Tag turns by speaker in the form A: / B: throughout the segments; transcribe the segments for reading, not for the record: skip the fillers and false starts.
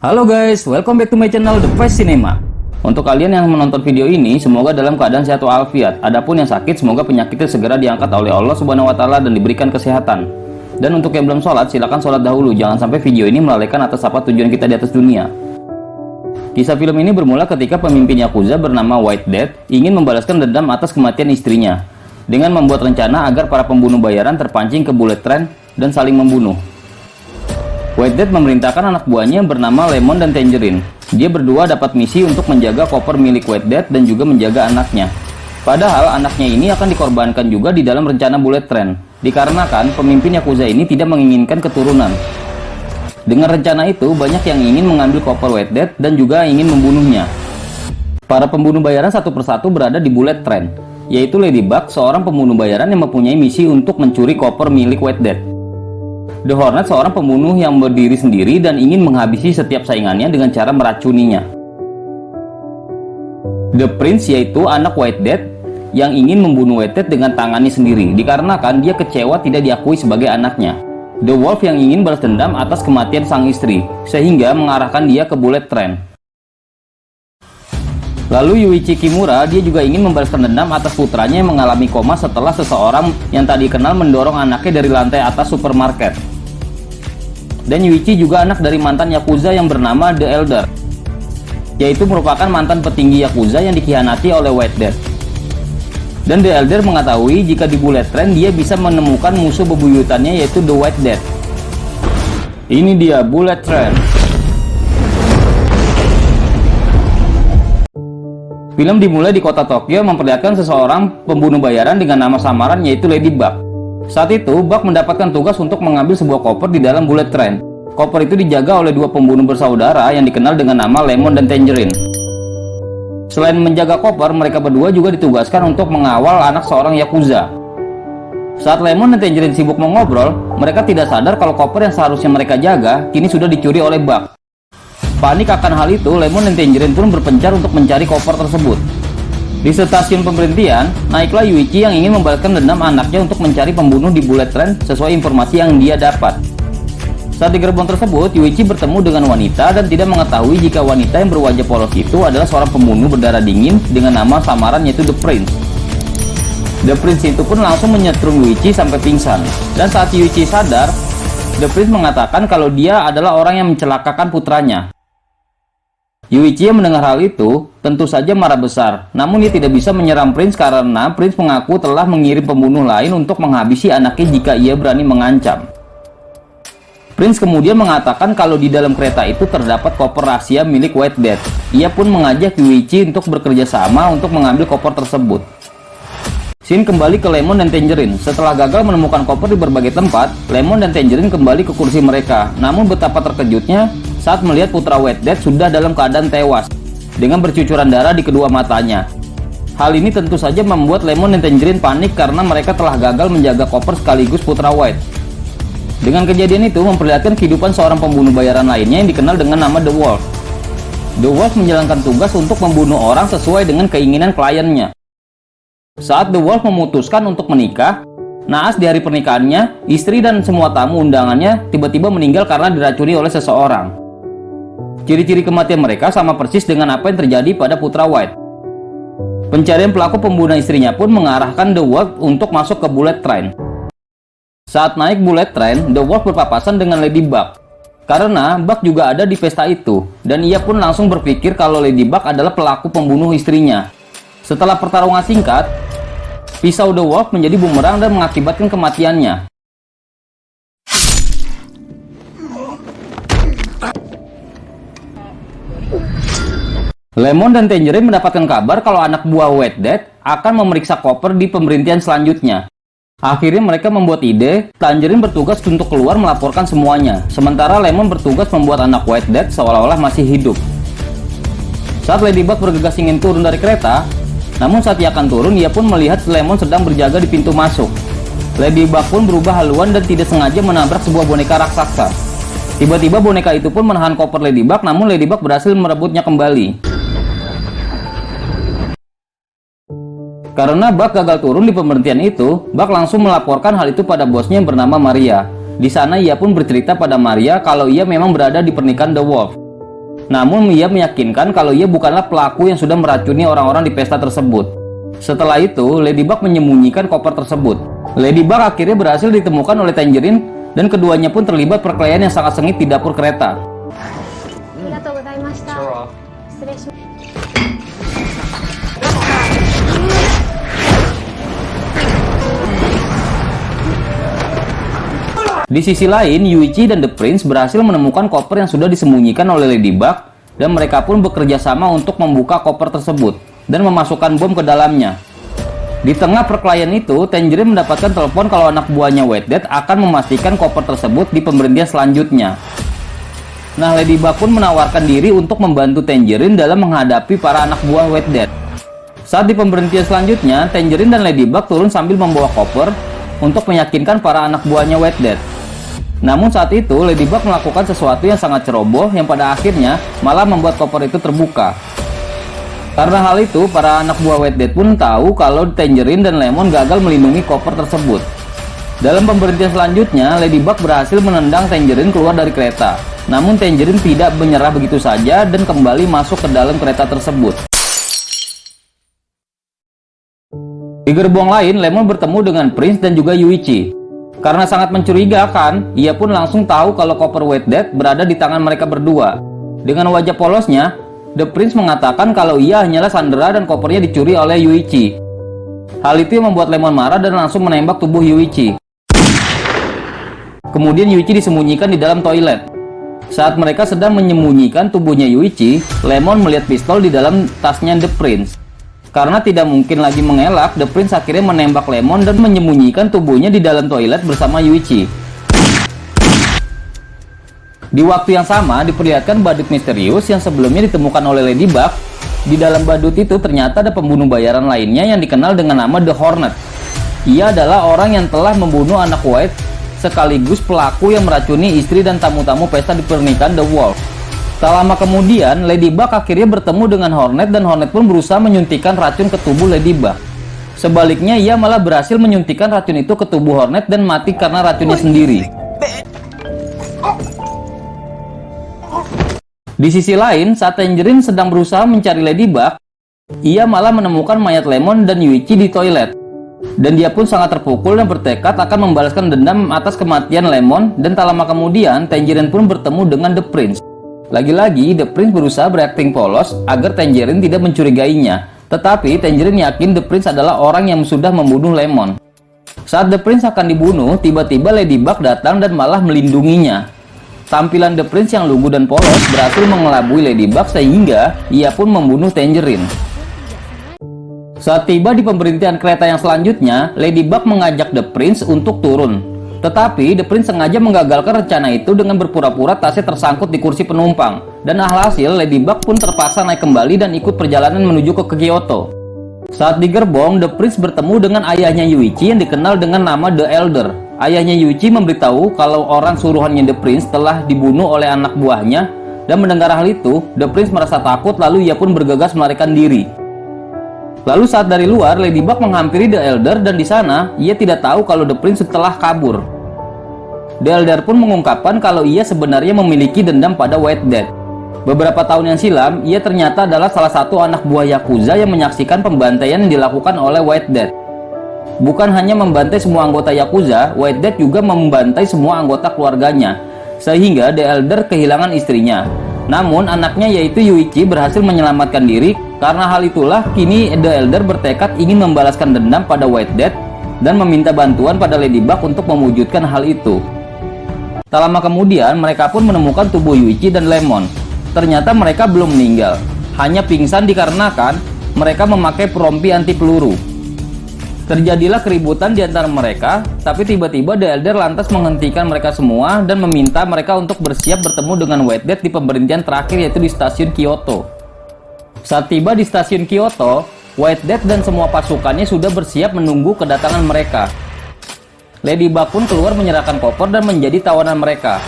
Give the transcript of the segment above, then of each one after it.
A: Halo guys, welcome back to my channel The Fast Cinema. Untuk kalian yang menonton video ini, semoga dalam keadaan sehat walafiat. Adapun yang sakit, semoga penyakitnya segera diangkat oleh Allah Subhanahu wa Ta'ala dan diberikan kesehatan. Dan untuk yang belum sholat, silakan sholat dahulu. Jangan sampai video ini melalaikan atas apa tujuan kita di atas dunia. Kisah film ini bermula ketika pemimpin Yakuza bernama White Death ingin membalaskan dendam atas kematian istrinya dengan membuat rencana agar para pembunuh bayaran terpancing ke bullet train dan saling membunuh. White Death memerintahkan anak buahnya bernama Lemon dan Tangerine. Dia berdua dapat misi untuk menjaga koper milik White Death dan juga menjaga anaknya. Padahal anaknya ini akan dikorbankan juga di dalam rencana bullet train, dikarenakan pemimpin Yakuza ini tidak menginginkan keturunan. Dengan rencana itu, banyak yang ingin mengambil koper White Death dan juga ingin membunuhnya. Para pembunuh bayaran satu persatu berada di bullet train, yaitu Ladybug, seorang pembunuh bayaran yang mempunyai misi untuk mencuri koper milik White Death. The Hornet, seorang pembunuh yang berdiri sendiri dan ingin menghabisi setiap saingannya dengan cara meracuninya. The Prince, yaitu anak White Death yang ingin membunuh White Death dengan tangannya sendiri, dikarenakan dia kecewa tidak diakui sebagai anaknya. The Wolf yang ingin balas dendam atas kematian sang istri, sehingga mengarahkan dia ke bullet train. Lalu Yuichi Kimura, dia juga ingin membalaskan dendam atas putranya yang mengalami koma setelah seseorang yang tak dikenal mendorong anaknya dari lantai atas supermarket. Dan Yuichi juga anak dari mantan Yakuza yang bernama The Elder, yaitu merupakan mantan petinggi Yakuza yang dikhianati oleh White Death. Dan The Elder mengetahui jika di bullet train dia bisa menemukan musuh bebuyutannya, yaitu The White Death. Ini dia bullet train. Film dimulai di kota Tokyo memperlihatkan seseorang pembunuh bayaran dengan nama samaran, yaitu Ladybug. Saat itu, Bug mendapatkan tugas untuk mengambil sebuah koper di dalam bullet train. Koper itu dijaga oleh dua pembunuh bersaudara yang dikenal dengan nama Lemon dan Tangerine. Selain menjaga koper, mereka berdua juga ditugaskan untuk mengawal anak seorang Yakuza. Saat Lemon dan Tangerine sibuk mengobrol, mereka tidak sadar kalau koper yang seharusnya mereka jaga kini sudah dicuri oleh Bug. Panik akan hal itu, Lemon dan Tangerine pun berpencar untuk mencari koper tersebut. Di stasiun pemberhentian, naiklah Yuichi yang ingin membalaskan dendam anaknya untuk mencari pembunuh di bullet train sesuai informasi yang dia dapat. Saat di gerbong tersebut, Yuichi bertemu dengan wanita dan tidak mengetahui jika wanita yang berwajah polos itu adalah seorang pembunuh berdarah dingin dengan nama samaran, yaitu The Prince. The Prince itu pun langsung menyetrum Yuichi sampai pingsan. Dan saat Yuichi sadar, The Prince mengatakan kalau dia adalah orang yang mencelakakan putranya. Yuichi yang mendengar hal itu tentu saja marah besar, namun dia tidak bisa menyerang Prince karena Prince mengaku telah mengirim pembunuh lain untuk menghabisi anaknya jika ia berani mengancam. Prince kemudian mengatakan kalau di dalam kereta itu terdapat koper rahasia milik White Death. Ia pun mengajak Yuichi untuk bekerja sama untuk mengambil koper tersebut. Scene kembali ke Lemon dan Tangerine. Setelah gagal menemukan koper di berbagai tempat, Lemon dan Tangerine kembali ke kursi mereka. Namun betapa terkejutnya saat melihat putra White Death sudah dalam keadaan tewas dengan bercucuran darah di kedua matanya. Hal ini tentu saja membuat Lemon dan Tangerine panik karena mereka telah gagal menjaga koper sekaligus putra White. Dengan kejadian itu memperlihatkan kehidupan seorang pembunuh bayaran lainnya yang dikenal dengan nama The Wolf. The Wolf menjalankan tugas untuk membunuh orang sesuai dengan keinginan kliennya. Saat The Wolf memutuskan untuk menikah, naas di hari pernikahannya, istri dan semua tamu undangannya tiba-tiba meninggal karena diracuni oleh seseorang. Ciri-ciri kematian mereka sama persis dengan apa yang terjadi pada putra White. Pencarian pelaku pembunuh istrinya pun mengarahkan The Wolf untuk masuk ke bullet train. Saat naik bullet train, The Wolf berpapasan dengan Ladybug. Karena Bug juga ada di pesta itu, dan ia pun langsung berpikir kalau Ladybug adalah pelaku pembunuh istrinya. Setelah pertarungan singkat, pisau The Wolf menjadi bumerang dan mengakibatkan kematiannya. Lemon dan Tangerine mendapatkan kabar kalau anak buah White Death akan memeriksa koper di pemberhentian selanjutnya. Akhirnya mereka membuat ide, Tangerine bertugas untuk keluar melaporkan semuanya, sementara Lemon bertugas membuat anak White Death seolah-olah masih hidup. Saat Ladybug bergegas ingin turun dari kereta, namun saat ia akan turun, ia pun melihat Lemon sedang berjaga di pintu masuk. Ladybug pun berubah haluan dan tidak sengaja menabrak sebuah boneka raksasa. Tiba-tiba boneka itu pun menahan koper Ladybug, namun Ladybug berhasil merebutnya kembali. Karena Bug gagal turun di pemberhentian itu, Bug langsung melaporkan hal itu pada bosnya yang bernama Maria. Di sana ia pun bercerita pada Maria kalau ia memang berada di pernikahan The Wolf. Namun ia meyakinkan kalau ia bukanlah pelaku yang sudah meracuni orang-orang di pesta tersebut. Setelah itu, Ladybug menyembunyikan koper tersebut. Ladybug akhirnya berhasil ditemukan oleh Tangerine dan keduanya pun terlibat perkelahian yang sangat sengit di dapur kereta. Di sisi lain, Yuichi dan The Prince berhasil menemukan koper yang sudah disembunyikan oleh Ladybug dan mereka pun bekerja sama untuk membuka koper tersebut dan memasukkan bom ke dalamnya. Di tengah perkelahian itu, Tangerine mendapatkan telepon kalau anak buahnya White Death akan memastikan koper tersebut di pemberhentian selanjutnya. Nah, Ladybug pun menawarkan diri untuk membantu Tangerine dalam menghadapi para anak buah White Death. Saat di pemberhentian selanjutnya, Tangerine dan Ladybug turun sambil membawa koper untuk meyakinkan para anak buahnya White Death. Namun saat itu, Ladybug melakukan sesuatu yang sangat ceroboh yang pada akhirnya malah membuat koper itu terbuka. Karena hal itu, para anak buah White Death pun tahu kalau Tangerine dan Lemon gagal melindungi koper tersebut. Dalam pemberhentian selanjutnya, Ladybug berhasil menendang Tangerine keluar dari kereta. Namun Tangerine tidak menyerah begitu saja dan kembali masuk ke dalam kereta tersebut. Di gerbong lain, Lemon bertemu dengan Prince dan juga Yuichi. Karena sangat mencurigakan, ia pun langsung tahu kalau koper White Death berada di tangan mereka berdua. Dengan wajah polosnya, The Prince mengatakan kalau ia hanyalah sandera dan kopernya dicuri oleh Yuichi. Hal itu yang membuat Lemon marah dan langsung menembak tubuh Yuichi. Kemudian Yuichi disembunyikan di dalam toilet. Saat mereka sedang menyembunyikan tubuhnya Yuichi, Lemon melihat pistol di dalam tasnya The Prince. Karena tidak mungkin lagi mengelak, The Prince akhirnya menembak Lemon dan menyembunyikan tubuhnya di dalam toilet bersama Yuichi. Di waktu yang sama, diperlihatkan badut misterius yang sebelumnya ditemukan oleh Ladybug. Di dalam badut itu ternyata ada pembunuh bayaran lainnya yang dikenal dengan nama The Hornet. Ia adalah orang yang telah membunuh anak White, sekaligus pelaku yang meracuni istri dan tamu-tamu pesta di pernikahan The Wolf. Tak lama kemudian, Ladybug akhirnya bertemu dengan Hornet dan Hornet pun berusaha menyuntikkan racun ke tubuh Ladybug. Sebaliknya, ia malah berhasil menyuntikkan racun itu ke tubuh Hornet dan mati karena racunnya sendiri. Di sisi lain, saat Tangerine sedang berusaha mencari Ladybug, ia malah menemukan mayat Lemon dan Yuichi di toilet. Dan dia pun sangat terpukul dan bertekad akan membalaskan dendam atas kematian Lemon, dan tak lama kemudian Tangerine pun bertemu dengan The Prince. Lagi-lagi, The Prince berusaha berakting polos agar Tangerine tidak mencurigainya. Tetapi, Tangerine yakin The Prince adalah orang yang sudah membunuh Lemon. Saat The Prince akan dibunuh, tiba-tiba Ladybug datang dan malah melindunginya. Tampilan The Prince yang lugu dan polos berhasil mengelabui Ladybug sehingga ia pun membunuh Tangerine. Saat tiba di pemberhentian kereta yang selanjutnya, Ladybug mengajak The Prince untuk turun. Tetapi The Prince sengaja menggagalkan rencana itu dengan berpura-pura tasnya tersangkut di kursi penumpang. Dan alhasil Ladybug pun terpaksa naik kembali dan ikut perjalanan menuju ke Kyoto. Saat di gerbong, The Prince bertemu dengan ayahnya Yuichi yang dikenal dengan nama The Elder. Ayahnya Yuichi memberitahu kalau orang suruhannya The Prince telah dibunuh oleh anak buahnya. Dan mendengar hal itu, The Prince merasa takut lalu ia pun bergegas melarikan diri. Lalu saat dari luar, Ladybug menghampiri The Elder dan di sana ia tidak tahu kalau The Prince telah kabur. The Elder pun mengungkapkan kalau ia sebenarnya memiliki dendam pada White Death. Beberapa tahun yang silam, ia ternyata adalah salah satu anak buah Yakuza yang menyaksikan pembantaian yang dilakukan oleh White Death. Bukan hanya membantai semua anggota Yakuza, White Death juga membantai semua anggota keluarganya, sehingga The Elder kehilangan istrinya. Namun anaknya yaitu Yuichi berhasil menyelamatkan diri. Karena hal itulah kini The Elder bertekad ingin membalaskan dendam pada White Death dan meminta bantuan pada Ladybug untuk mewujudkan hal itu. Tak lama kemudian mereka pun menemukan tubuh Yuichi dan Lemon. Ternyata mereka belum meninggal, hanya pingsan dikarenakan mereka memakai rompi anti peluru. Terjadilah keributan di antara mereka, tapi tiba-tiba The Elder lantas menghentikan mereka semua dan meminta mereka untuk bersiap bertemu dengan White Death di pemberhentian terakhir yaitu di stasiun Kyoto. Saat tiba di stasiun Kyoto, White Death dan semua pasukannya sudah bersiap menunggu kedatangan mereka. Ladybug pun keluar menyerahkan koper dan menjadi tawanan mereka.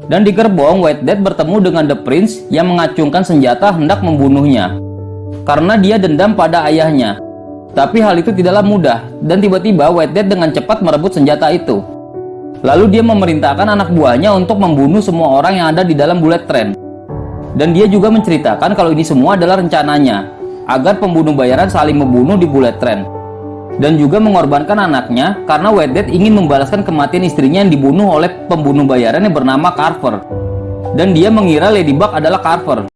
A: Dan di gerbong, White Death bertemu dengan The Prince yang mengacungkan senjata hendak membunuhnya. Karena dia dendam pada ayahnya. Tapi hal itu tidaklah mudah, dan tiba-tiba White Death dengan cepat merebut senjata itu. Lalu dia memerintahkan anak buahnya untuk membunuh semua orang yang ada di dalam bullet train. Dan dia juga menceritakan kalau ini semua adalah rencananya, agar pembunuh bayaran saling membunuh di bullet train. Dan juga mengorbankan anaknya karena White ingin membalaskan kematian istrinya yang dibunuh oleh pembunuh bayaran yang bernama Carver. Dan dia mengira Ladybug adalah Carver.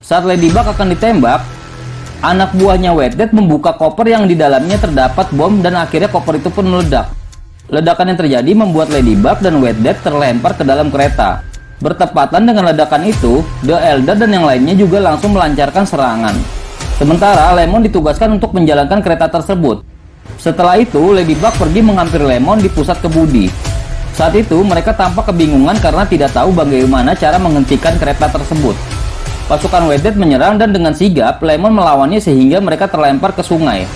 A: Saat Ladybug akan ditembak, anak buahnya White membuka koper yang di dalamnya terdapat bom dan akhirnya koper itu pun meledak. Ledakan yang terjadi membuat Ladybug dan White terlempar ke dalam kereta. Bertepatan dengan ledakan itu, The Elder dan yang lainnya juga langsung melancarkan serangan. Sementara Lemon ditugaskan untuk menjalankan kereta tersebut. Setelah itu, Ladybug pergi menghampiri Lemon di pusat kebudi. Saat itu, mereka tampak kebingungan karena tidak tahu bagaimana cara menghentikan kereta tersebut. Pasukan White menyerang dan dengan sigap, Lemon melawannya sehingga mereka terlempar ke sungai.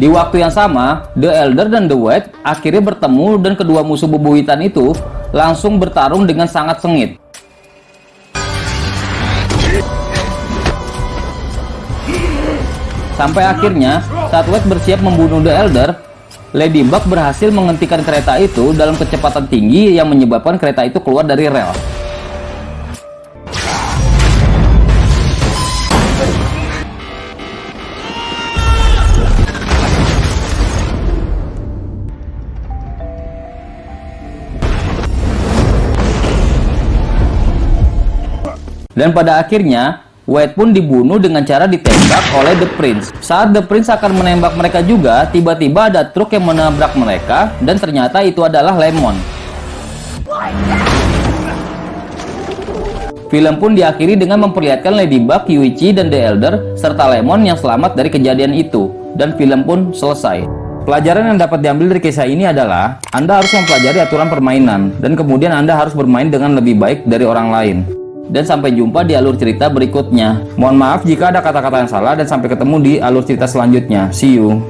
A: Di waktu yang sama, The Elder dan The White akhirnya bertemu dan kedua musuh bebuyutan itu langsung bertarung dengan sangat sengit. Sampai akhirnya, saat White bersiap membunuh The Elder, Ladybug berhasil menghentikan kereta itu dalam kecepatan tinggi yang menyebabkan kereta itu keluar dari rel. Dan pada akhirnya, White pun dibunuh dengan cara ditembak oleh The Prince. Saat The Prince akan menembak mereka juga, tiba-tiba ada truk yang menabrak mereka, dan ternyata itu adalah Lemon. Film pun diakhiri dengan memperlihatkan Ladybug, Yuichi, dan The Elder, serta Lemon yang selamat dari kejadian itu. Dan film pun selesai. Pelajaran yang dapat diambil dari kisah ini adalah, Anda harus mempelajari aturan permainan, dan kemudian Anda harus bermain dengan lebih baik dari orang lain. Dan sampai jumpa di alur cerita berikutnya. Mohon maaf jika ada kata-kata yang salah dan sampai ketemu di alur cerita selanjutnya. See you.